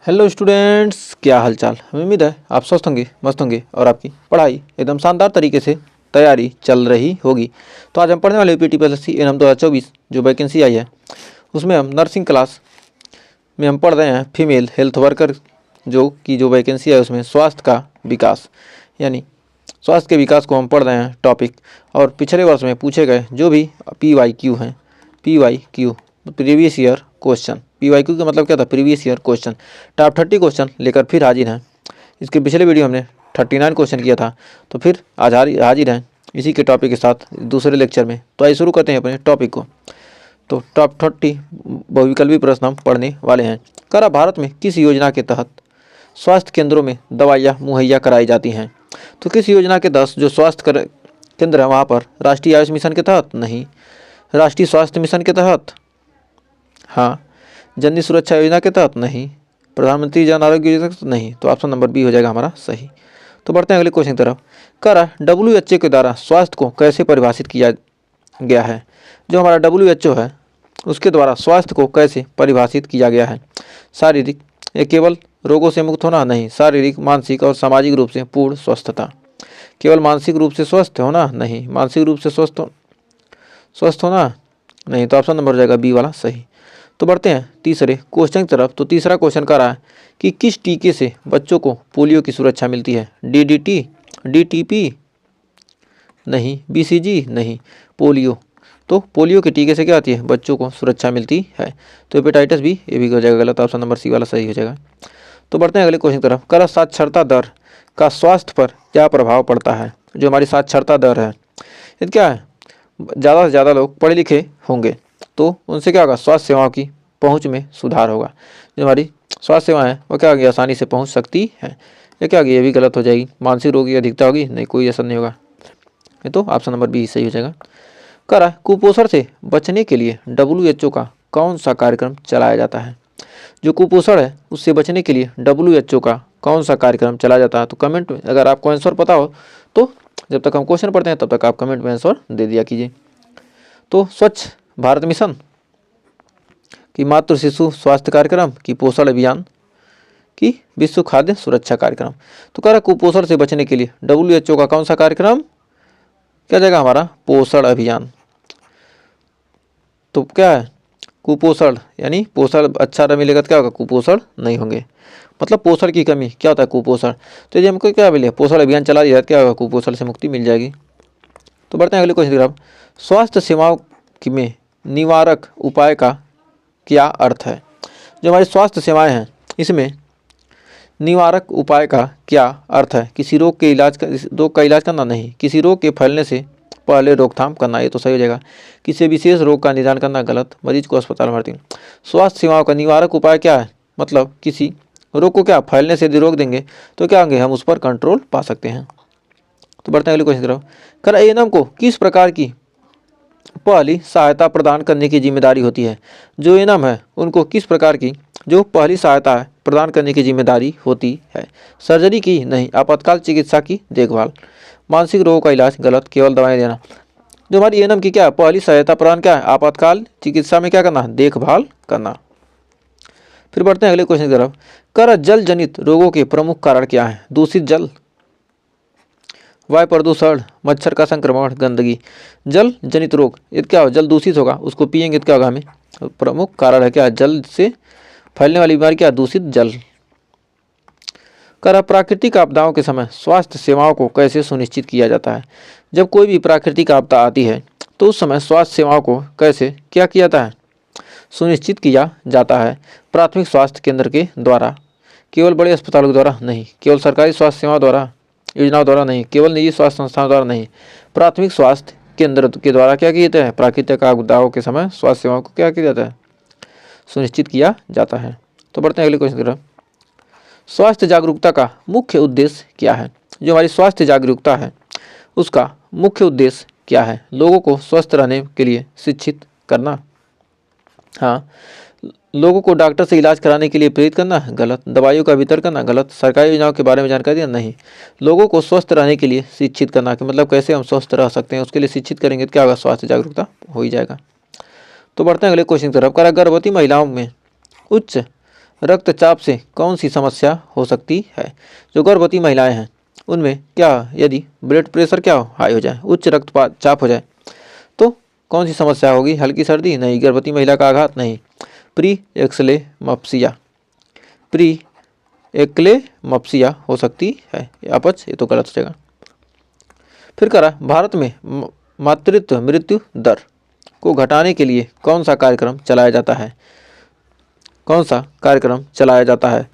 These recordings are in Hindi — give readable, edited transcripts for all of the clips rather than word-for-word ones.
हेलो स्टूडेंट्स, क्या हालचाल। हमें उम्मीद है आप स्वस्थ होंगे, मस्त होंगे और आपकी पढ़ाई एकदम शानदार तरीके से तैयारी चल रही होगी। तो आज हम पढ़ने वाले यूपीटी PSC एनम 2024 जो वैकेंसी आई है उसमें हम नर्सिंग क्लास में हम पढ़ रहे हैं फीमेल हेल्थ वर्कर जो वैकेंसी है उसमें स्वास्थ्य का विकास यानी स्वास्थ्य के विकास को हम पढ़ रहे हैं टॉपिक। और पिछले वर्ष में पूछे गए जो भी PYQ हैं, PYQ previous year question, PYQ का मतलब क्या था, previous year question, top 30 question लेकर फिर हाजिर हैं। इसके पिछले वीडियो हमने 39 क्वेश्चन किया था, तो फिर आज हाजिर हैं इसी के टॉपिक के साथ दूसरे लेक्चर में। तो आइए शुरू करते हैं अपने टॉपिक को। तो टॉप 30 बहुविकल्पी प्रश्न हम पढ़ने वाले हैं। करा भारत में किस योजना के तहत स्वास्थ्य केंद्रों में दवाइयाँ मुहैया कराई जाती हैं? तो किस योजना के तहत जो स्वास्थ्य केंद्र है वहाँ पर राष्ट्रीय आयुष मिशन के तहत? नहीं। राष्ट्रीय स्वास्थ्य मिशन के तहत? हाँ। जननी सुरक्षा योजना के तहत? नहीं। प्रधानमंत्री जन आरोग्य योजना के तहत? नहीं। तो ऑप्शन नंबर बी हो जाएगा हमारा सही। तो बढ़ते हैं अगले क्वेश्चन की तरफ। करा WHO के द्वारा स्वास्थ्य को कैसे परिभाषित किया गया है? जो हमारा WHO है उसके द्वारा स्वास्थ्य को कैसे परिभाषित किया गया है? शारीरिक या केवल रोगों से मुक्त होना? नहीं। शारीरिक, मानसिक और सामाजिक रूप से पूर्ण स्वस्थता। केवल मानसिक रूप से स्वस्थ होना? नहीं। मानसिक रूप से स्वस्थ होना? नहीं। तो ऑप्शन नंबर हो जाएगा बी वाला सही। तो बढ़ते हैं तीसरे क्वेश्चन की तरफ। तो तीसरा क्वेश्चन कह रहा है कि किस टीके से बच्चों को पोलियो की सुरक्षा मिलती है? DDT, DTP? नहीं। BCG? नहीं। पोलियो। तो पोलियो के टीके से क्या आती है? बच्चों को सुरक्षा मिलती है। तो हेपेटाइटिस बी, ये भी हो जाएगा गलत, ऑप्शन नंबर सी वाला सही हो जाएगा। तो बढ़ते हैं अगले क्वेश्चन की तरफ। करा साक्षरता दर का स्वास्थ्य पर क्या प्रभाव पड़ता है? जो हमारी साक्षरता दर है ये क्या है? ज़्यादा से ज़्यादा लोग पढ़े लिखे होंगे तो उनसे क्या होगा? स्वास्थ्य सेवाओं की पहुंच में सुधार होगा। जो हमारी स्वास्थ्य सेवाएं हैं वो क्या होगी? आसानी से पहुंच सकती हैं। ये क्या होगी? ये भी गलत हो जाएगी। मानसिक रोग की अधिकता होगी? नहीं, कोई असर नहीं होगा। ये तो ऑप्शन नंबर बी सही हो जाएगा। करा कुपोषण से बचने के लिए WHO का कौन सा कार्यक्रम चलाया जाता है? जो कुपोषण है उससे बचने के लिए WHO का कौन सा कार्यक्रम चलाया जाता है? तो कमेंट में अगर आपको आंसर पता हो तो जब तक हम क्वेश्चन पढ़ते हैं तब तक आप कमेंट में आंसर दे दिया कीजिए। तो स्वच्छ भारत मिशन कि मातृ शिशु स्वास्थ्य कार्यक्रम की पोषण अभियान की विश्व खाद्य सुरक्षा कार्यक्रम? तो कह रहा कुपोषण से बचने के लिए WHO का कौन सा कार्यक्रम क्या जाएगा? हमारा पोषण अभियान। तो क्या है? कुपोषण यानी पोषण अच्छा मिलेगा तो क्या होगा? कुपोषण नहीं होंगे, मतलब पोषण की कमी क्या होता है? कुपोषण। तो यदि हमको क्या मिले? पोषण अभियान चला दिया क्या होगा? कुपोषण से मुक्ति मिल जाएगी। तो बढ़ते हैं अगले क्वेश्चन की तरफ। स्वास्थ्य सेवाओं में निवारक उपाय का क्या अर्थ है? जो हमारी स्वास्थ्य सेवाएं हैं इसमें निवारक उपाय का क्या अर्थ है? किसी रोग का इलाज करना? नहीं। किसी रोग के फैलने से पहले रोकथाम करना? ये तो सही हो जाएगा। किसी विशेष रोग का निदान करना? गलत। मरीज को अस्पताल भर्ती। स्वास्थ्य सेवाओं का निवारक उपाय क्या है? मतलब किसी रोग को क्या फैलने से यदि रोक देंगे तो क्या होंगे? हम उस पर कंट्रोल पा सकते हैं। तो बढ़ते हैं अगले क्वेश्चन की तरफ। कर ANM को किस प्रकार की पहली सहायता प्रदान करने की जिम्मेदारी होती है? जो ANM है उनको किस प्रकार की जो पहली सहायता है प्रदान करने की जिम्मेदारी होती है? सर्जरी की? नहीं। आपातकाल चिकित्सा की देखभाल। मानसिक रोगों का इलाज? गलत। केवल दवाएं देना। जो हमारी ANM की क्या है? पहली सहायता प्रदान क्या है? आपातकाल चिकित्सा में क्या करना? देखभाल करना। फिर बढ़ते हैं अगले क्वेश्चन की तरफ। कर जल जनित रोगों के प्रमुख कारण क्या है? दूषित जल, वायु प्रदूषण, मच्छर का संक्रमण, गंदगी। जल जनित रोग ये क्या हो? जल दूषित होगा, उसको पिएंगे तो क्या होगा? हमें प्रमुख कारण है क्या? जल से फैलने वाली बीमारी क्या? दूषित जल। कर प्राकृतिक आपदाओं के समय स्वास्थ्य सेवाओं को कैसे सुनिश्चित किया जाता है? जब कोई भी प्राकृतिक आपदा आती है तो उस समय स्वास्थ्य सेवाओं को कैसे क्या किया जाता है? सुनिश्चित किया जाता है। प्राथमिक स्वास्थ्य केंद्र के द्वारा, केवल बड़े अस्पतालों के द्वारा नहीं, केवल सरकारी स्वास्थ्य सेवाओं द्वारा योजनाओं द्वारा नहीं, केवल निजी स्वास्थ्य संस्थाओं द्वारा नहीं, प्राथमिक स्वास्थ्य केंद्र के द्वारा क्या किया जाता है? प्राकृतिक आपदाओं के समय स्वास्थ्य सेवाओं को क्या किया जाता है? सुनिश्चित किया जाता है। तो बढ़ते हैं अगले क्वेश्चन की तरफ। स्वास्थ्य जागरूकता का मुख्य उद्देश्य क्या है? जो हमारी स्वास्थ्य जागरूकता है उसका मुख्य उद्देश्य क्या है? लोगों को स्वस्थ रहने के लिए शिक्षित करना? हाँ। लोगों को डॉक्टर से इलाज कराने के लिए प्रेरित करना? गलत। दवाइयों का वितरण करना? गलत। सरकारी योजनाओं के बारे में जानकारी देना? नहीं। लोगों को स्वस्थ रहने के लिए शिक्षित करना कि मतलब कैसे हम स्वस्थ रह सकते हैं उसके लिए शिक्षित करेंगे तो क्या होगा? स्वास्थ्य जागरूकता हो ही जाएगा। तो बढ़ते हैं अगले क्वेश्चन की तरफ। करा गर्भवती महिलाओं में उच्च रक्तचाप से कौन सी समस्या हो सकती है? जो गर्भवती महिलाएं हैं उनमें क्या यदि ब्लड प्रेशर क्या हाई हो जाए, उच्च रक्तचाप हो जाए तो कौन सी समस्या होगी? हल्की सर्दी नहीं, गर्भवती महिला का आघात नहीं, प्री एक्लेम्प्सिया, प्री एक्लेम्प्सिया हो सकती है। अपच ये तो गलत हो जाएगा। फिर करा भारत में मातृत्व मृत्यु दर को घटाने के लिए कौन सा कार्यक्रम चलाया जाता है? कौन सा कार्यक्रम चलाया जाता है?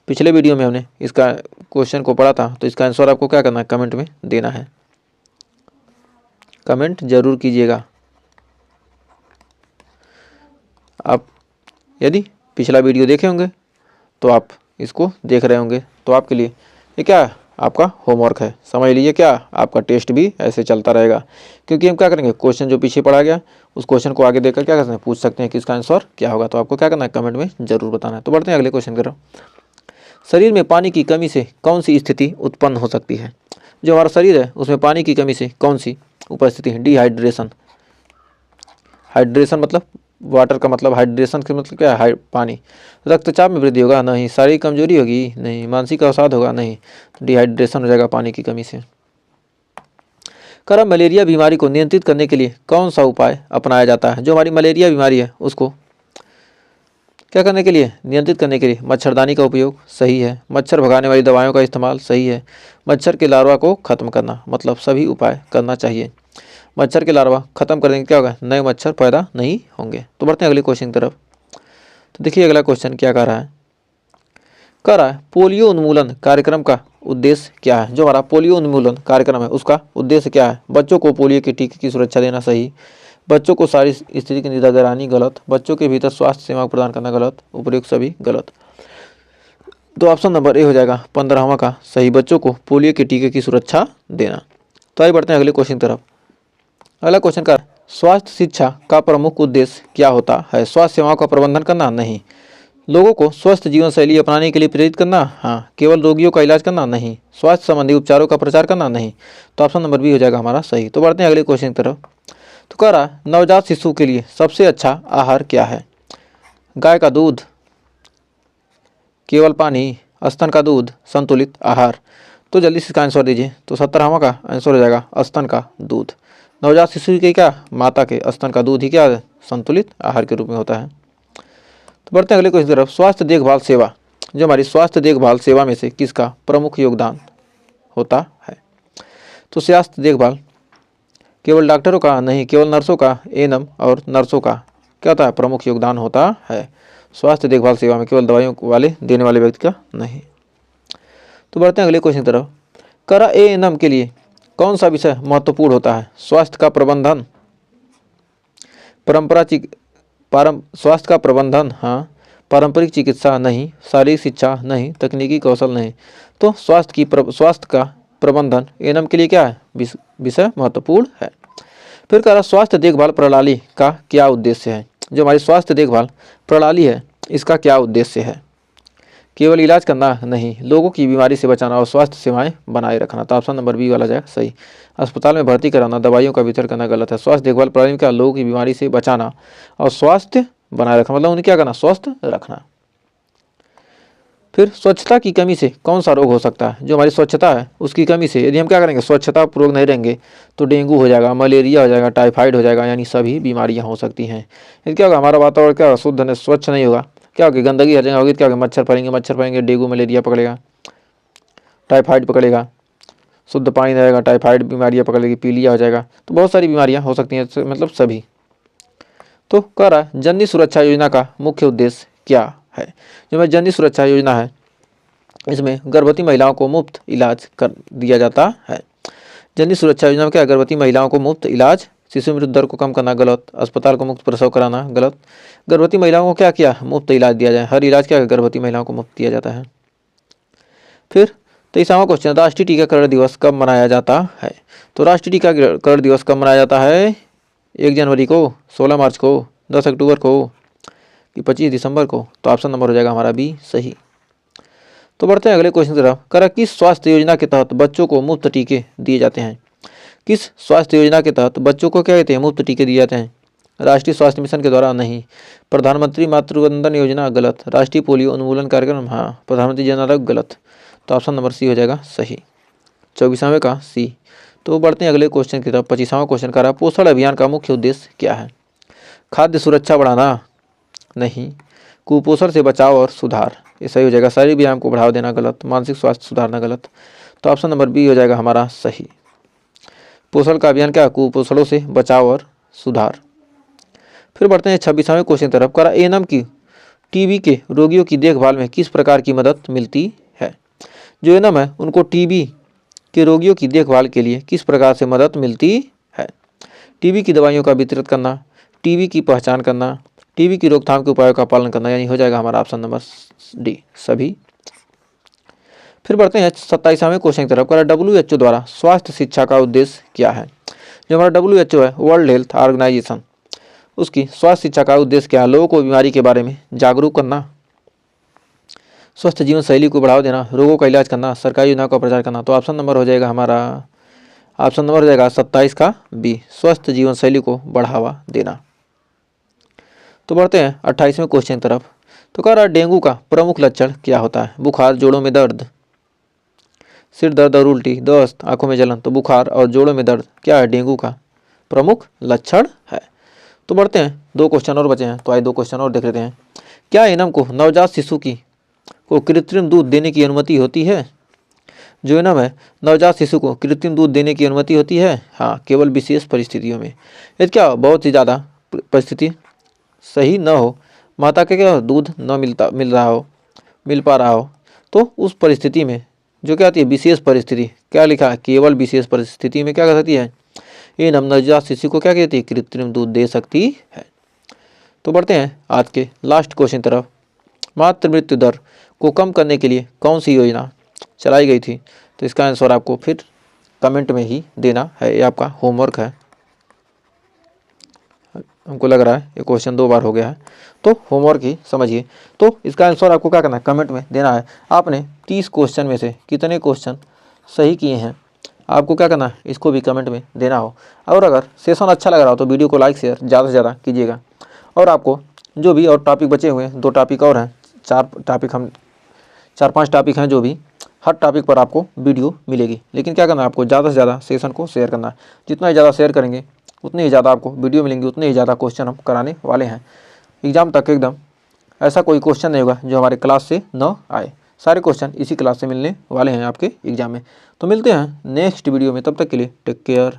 पिछले वीडियो में हमने इसका क्वेश्चन को पढ़ा था, तो इसका आंसर आपको क्या करना है? कमेंट में देना है, कमेंट जरूर कीजिएगा। आप यदि पिछला वीडियो देखे होंगे तो आप इसको देख रहे होंगे, तो आपके लिए ये क्या आपका होमवर्क है, समझ लीजिए। क्या आपका टेस्ट भी ऐसे चलता रहेगा, क्योंकि हम क्या करेंगे, क्वेश्चन जो पीछे पढ़ा गया उस क्वेश्चन को आगे देखकर क्या कर सकते हैं, पूछ सकते हैं कि इसका आंसर क्या होगा। तो आपको क्या करना है, कमेंट में जरूर बताना है। तो बढ़ते हैं अगले क्वेश्चन की तरफ। शरीर में पानी की कमी से कौन सी स्थिति उत्पन्न हो सकती है? जो हमारा शरीर है उसमें पानी की कमी से कौन सी उपस्थिति है? डिहाइड्रेशन, हाइड्रेशन मतलब वाटर का मतलब, हाइड्रेशन का मतलब क्या है? पानी। रक्तचाप में वृद्धि होगा? नहीं। शारीरिक कमजोरी होगी? नहीं। मानसिक अवसाद होगा? नहीं। तो डिहाइड्रेशन हो जाएगा पानी की कमी से। कर मलेरिया बीमारी को नियंत्रित करने के लिए कौन सा उपाय अपनाया जाता है? जो हमारी मलेरिया बीमारी है उसको क्या करने के लिए, नियंत्रित करने के लिए मच्छरदानी का उपयोग सही है, मच्छर भगाने वाली दवाइयों का इस्तेमाल सही है, मच्छर के लार्वा को खत्म करना, मतलब सभी उपाय करना चाहिए। मच्छर के लार्वा खत्म कर देंगे क्या होगा, नए मच्छर पैदा नहीं होंगे। तो बढ़ते हैं अगले क्वेश्चन की तरफ। तो देखिए अगला क्वेश्चन क्या कह रहा है, कह रहा है पोलियो उन्मूलन कार्यक्रम का उद्देश्य क्या है? जो हमारा पोलियो उन्मूलन कार्यक्रम है उसका उद्देश्य क्या है? बच्चों को पोलियो के टीके की सुरक्षा देना सही, बच्चों को सारी स्थिति की निगरानी गलत, बच्चों के भीतर स्वास्थ्य सेवा प्रदान करना गलत, उपयुक्त सभी गलत। तो ऑप्शन नंबर ए हो जाएगा 15वां का सही, बच्चों को पोलियो के टीके की सुरक्षा देना। तो आइए बढ़ते हैं अगले क्वेश्चन की तरफ। अगला क्वेश्चन का स्वास्थ्य शिक्षा का प्रमुख उद्देश्य क्या होता है? स्वास्थ्य सेवाओं का प्रबंधन करना? नहीं। लोगों को स्वस्थ जीवन शैली अपनाने के लिए प्रेरित करना? हाँ। केवल रोगियों का इलाज करना? नहीं। स्वास्थ्य संबंधी उपचारों का प्रचार करना? नहीं। तो ऑप्शन नंबर बी हो जाएगा हमारा सही। तो बढ़ते हैं अगले क्वेश्चन की तरफ। तो कह रहा नवजात शिशु के लिए सबसे अच्छा आहार क्या है? गाय का दूध, केवल पानी, स्तन का दूध, संतुलित आहार। तो जल्दी से इसका आंसर दीजिए। तो 17वां का आंसर हो जाएगा स्तन का दूध। नवजात शिशु के क्या, माता के स्तन का दूध ही क्या संतुलित आहार के रूप में होता है। तो बढ़ते हैं अगले क्वेश्चन की तरफ। स्वास्थ्य देखभाल सेवा, जो हमारी स्वास्थ्य देखभाल सेवा में से किसका प्रमुख योगदान होता है? तो स्वास्थ्य देखभाल केवल डॉक्टरों का नहीं, केवल नर्सों का, एएनएम और नर्सों का क्या होता है, प्रमुख योगदान होता है स्वास्थ्य देखभाल सेवा में, केवल दवाइयों वाले देने वाले व्यक्ति का नहीं। तो बढ़ते हैं अगले क्वेश्चन की तरफ। करा एएनएम के लिए कौन सा विषय महत्वपूर्ण होता है? स्वास्थ्य का प्रबंधन, स्वास्थ्य का प्रबंधन हाँ, पारंपरिक चिकित्सा नहीं, शारीरिक शिक्षा नहीं, तकनीकी कौशल नहीं। तो स्वास्थ्य का प्रबंधन एएनएम के लिए क्या है, विषय महत्वपूर्ण है। फिर कह रहा स्वास्थ्य देखभाल प्रणाली का क्या उद्देश्य है? जो हमारी स्वास्थ्य देखभाल प्रणाली है इसका क्या उद्देश्य है? केवल इलाज करना? नहीं। लोगों की बीमारी से बचाना और स्वास्थ्य सेवाएं बनाए रखना। तो ऑप्शन नंबर बी वाला जाएगा सही। अस्पताल में भर्ती कराना, दवाइयों का वितरण करना गलत है। स्वास्थ्य देखभाल प्रणाली में क्या, लोगों की बीमारी से बचाना और स्वास्थ्य बनाए रखना, मतलब उन्हें क्या करना, स्वस्थ रखना। फिर स्वच्छता की कमी से कौन सा रोग हो सकता है? जो हमारी स्वच्छता है उसकी कमी से यदि हम क्या करेंगे, स्वच्छता पूर्वक नहीं रहेंगे तो डेंगू हो जाएगा, मलेरिया हो जाएगा, टाइफाइड हो जाएगा, यानी सभी बीमारियां हो सकती हैं। यदि क्या होगा, हमारा वातावरण क्या शुद्ध नहीं, स्वच्छ नहीं होगा, क्या होगी, गंदगी हर जगह होगी, क्या होगा, मच्छर पड़ेंगे, डेंगू मलेरिया पकड़ेगा, टाइफाइड पकड़ेगा, शुद्ध पानी रहेगा, टाइफाइड बीमारियाँ पकड़ेगी, पीलिया हो जाएगा। तो बहुत सारी बीमारियाँ हो सकती हैं, मतलब सभी। तो कह रहा है जननी सुरक्षा योजना का मुख्य उद्देश्य क्या है? जो मैं जननी सुरक्षा योजना है इसमें गर्भवती महिलाओं को मुफ्त इलाज कर दिया जाता है। जननी सुरक्षा योजना में क्या, गर्भवती महिलाओं को मुफ्त इलाज, शिशु मृत्यु दर को कम करना गलत, अस्पताल को मुफ्त प्रसव कराना गलत। गर्भवती महिलाओं को क्या किया, मुफ्त इलाज दिया जाए, हर इलाज क्या गर्भवती महिलाओं को मुफ्त दिया जाता है। फिर 23वां क्वेश्चन, राष्ट्रीय टीकाकरण दिवस कब मनाया जाता है? तो राष्ट्रीय टीकाकरण दिवस कब मनाया जाता है? 1 जनवरी को, 16 मार्च को, 10 अक्टूबर को कि 25 दिसंबर को? तो ऑप्शन नंबर हो जाएगा हमारा बी सही। तो बढ़ते हैं अगले क्वेश्चन की तरफ। करा किस स्वास्थ्य योजना के तहत बच्चों को मुफ्त टीके दिए जाते हैं? किस स्वास्थ्य योजना के तहत बच्चों को क्या कहते हैं, मुफ्त टीके दिए जाते हैं? राष्ट्रीय स्वास्थ्य मिशन के द्वारा नहीं। प्रधानमंत्री मातृवंदन योजना गलत। राष्ट्रीय पोलियो उन्मूलन कार्यक्रम हाँ। प्रधानमंत्री जन आरोग्य गलत। तो ऑप्शन नंबर सी हो जाएगा सही। 24वें का सी। तो बढ़ते हैं अगले क्वेश्चन की तरफ। 25वां क्वेश्चन का रहा पोषण अभियान का मुख्य उद्देश्य क्या है। खाद्य सुरक्षा बढ़ाना नहीं। कुपोषण से बचाव और सुधार ये सही हो जाएगा। शारीरिक व्यायाम को बढ़ावा देना गलत। मानसिक स्वास्थ्य सुधारना गलत। तो ऑप्शन नंबर बी हो जाएगा हमारा सही। पोषण का अभियान क्या है? कुपोषणों से बचाव और सुधार। फिर बढ़ते हैं 26वें क्वेश्चन तरफ। करा एएनएम की टीबी के रोगियों की देखभाल में किस प्रकार की मदद मिलती है। जो एएनएम है उनको टीबी के रोगियों की देखभाल के लिए किस प्रकार से मदद मिलती है। टीबी की दवाइयों का वितरित करना, टीबी की पहचान करना, टीबी की रोकथाम के उपायों का पालन करना, यानी हो जाएगा हमारा ऑप्शन नंबर डी सभी। फिर बढ़ते हैं 27वें क्वेश्चन की तरफ। WHO द्वारा स्वास्थ्य शिक्षा का उद्देश्य क्या है। जो हमारा WHO है वर्ल्ड हेल्थ ऑर्गेनाइजेशन, उसकी स्वास्थ्य शिक्षा का उद्देश्य क्या है। लोगों को बीमारी के बारे में जागरूक करना, स्वस्थ जीवन शैली को बढ़ावा देना, रोगों का इलाज करना, सरकारी योजनाओं का प्रचार करना। तो ऑप्शन नंबर हो जाएगा हमारा ऑप्शन नंबर हो जाएगा 27 का बी, स्वस्थ जीवन शैली को बढ़ावा देना। तो बढ़ते हैं 28वें क्वेश्चन की तरफ। तो कह रहा है डेंगू का प्रमुख लक्षण क्या होता है। बुखार, जोड़ों में दर्द, सिर दर्द और उल्टी, दस्त, आंखों में जलन। तो बुखार और जोड़ों में दर्द क्या है डेंगू का प्रमुख लक्षण है। तो बढ़ते हैं 2 क्वेश्चन और बचे हैं, तो आइए 2 क्वेश्चन और देख लेते हैं। क्या एएनएम को नवजात शिशु को कृत्रिम दूध देने की अनुमति होती है। जो एएनएम है नवजात शिशु को कृत्रिम दूध देने की अनुमति होती है हाँ, केवल विशेष परिस्थितियों में। यदि क्या बहुत ही ज़्यादा परिस्थिति सही न हो, माता के क्या दूध न मिल पा रहा हो, तो उस परिस्थिति में जो क्या आती है विशेष परिस्थिति, क्या लिखा है केवल विशेष परिस्थिति में क्या कर सकती है एएनएम नवजात शिशु को क्या कहती है कृत्रिम दूध दे सकती है। तो बढ़ते हैं आज के लास्ट क्वेश्चन तरफ। मातृ मृत्यु दर को कम करने के लिए कौन सी योजना चलाई गई थी। तो इसका आंसर आपको फिर कमेंट में ही देना है, ये आपका होमवर्क है। हमको लग रहा है ये क्वेश्चन 2 बार हो गया है, तो होमवर्क ही समझिए। तो इसका आंसर आपको क्या करना है कमेंट में देना है। आपने 30 क्वेश्चन में से कितने क्वेश्चन सही किए हैं आपको क्या करना है इसको भी कमेंट में देना हो। और अगर सेशन अच्छा लग रहा हो तो वीडियो को लाइक शेयर ज़्यादा से ज़्यादा कीजिएगा। और आपको जो भी और टॉपिक बचे हुए हैं 2 टॉपिक और हैं, 4-5 टॉपिक हैं, जो भी हर टॉपिक पर आपको वीडियो मिलेगी। लेकिन क्या करना है आपको ज़्यादा से ज़्यादा सेशन को शेयर करना है। जितना ही ज़्यादा शेयर करेंगे उतने ही ज़्यादा आपको वीडियो मिलेंगे, उतने ही ज़्यादा क्वेश्चन हम कराने वाले हैं। एग्जाम तक एकदम ऐसा कोई क्वेश्चन नहीं होगा जो हमारे क्लास से न आए। सारे क्वेश्चन इसी क्लास से मिलने वाले हैं आपके एग्जाम में। तो मिलते हैं नेक्स्ट वीडियो में, तब तक के लिए टेक केयर।